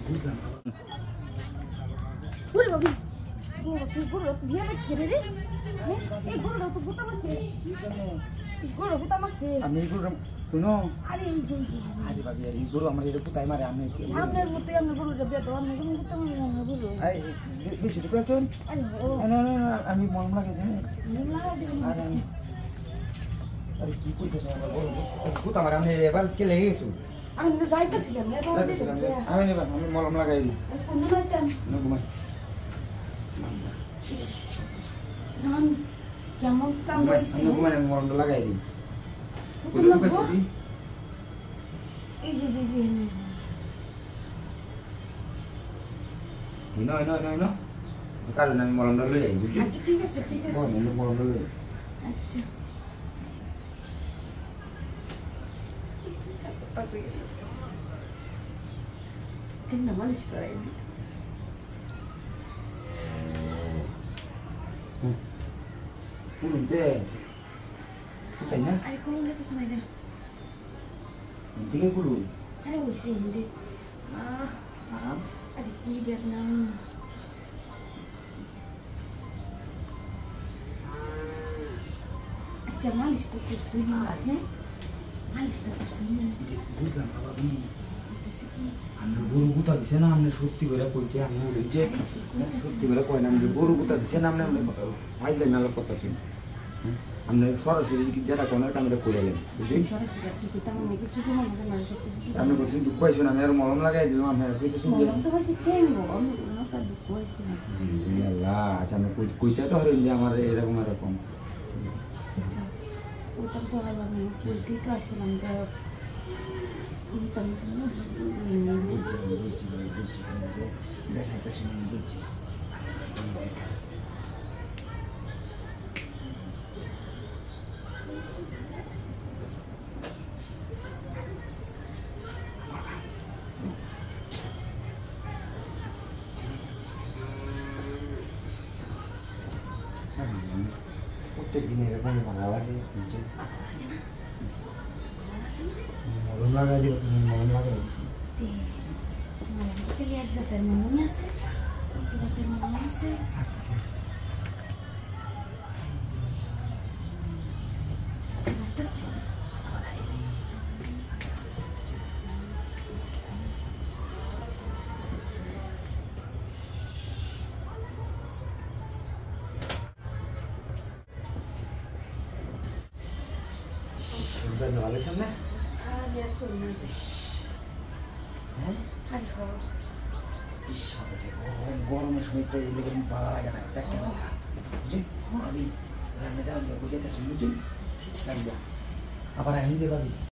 বুঝলাম ওরে বাবা গরু বিয়া দেখে রে এই গরুটা তো গুতা মারছে এই গরু গুতা মারছে আমি এই গরু শুনো আরে এই যে আরে বাবা এই গরু আমার এটা কোথায় মারে আমি সামনের মতো আমরা গরুটা বিয়া দাও আমরা যেমন গুতা মারি আমরা গরু বেশি তো কয়েকজন আরে ও আমি মলম লাগাই দিই নিম লাগা দিই আরে আমি আরে কি কইতেছ আমার গরু কোথা মারে আমি এবার কে লেগে গেছো আমি তো যাইতেছিলাম আমি নেবার আমি মলম লাগাই দিই কোন যাইতাম ঘুমাই নান কেমন কাম হইছে আমি ঘুমাই মলমটা লাগাই দিই এই যে হিনো কারণ আমি মলমটা লই যাই বুঝলি আচ্ছা ঠিক আছে মলমটা লই আচ্ছা তিনটা মালিশ করাই পুরুতে কোথায় না আরে কোন যেতেছ না এটা দিকে পুরু আরে ওইসে হিন্দে আরে কি বেদনা আচ্ছা মালিশ তো করছি না হ্যাঁ মালিশ তো করছি না বুঝলাম বাবা আমরা গরু গুতা দিছে না আমরা সত্যি করে কইছে আমি বলছে সত্যি করে কই না আমরা গরু গুতা দিছে না আমরা ফাইলে মেলা কথা শুনি আমরা সরাসরি যেটা কোন আমরা কইলাম বুঝছেন সরাসরি কি কইতাম আমি কিছু কি মনে হয় না সব কিছু আমি বলছি দুঃখ হইছে না আমি আর মলম লাগাই দিলাম আমি কইতে শুনছি তো ভাই টেঙ্গো আমি তো দুঃখ হইছে না আল্লাহ আচ্ছা আমি কইতে তো হরেন যে আমার এরকম আচ্ছা ওটা তো আমি কইতেই তো আসলাম যে বুঝছি প্রত্যেক দিন এরকম ভালো লাগে মলম লাগাই দিও তুমি মলম লাগাই এক জাতের মনে আছে জাতের মনে আছে ভালো সামনে গরমের সময় তো এরকম ভালো লাগে না দেখ কেন বুঝলি আমি যাও বুঝাইতেছি বুঝলি আবার আমি যে ভাবি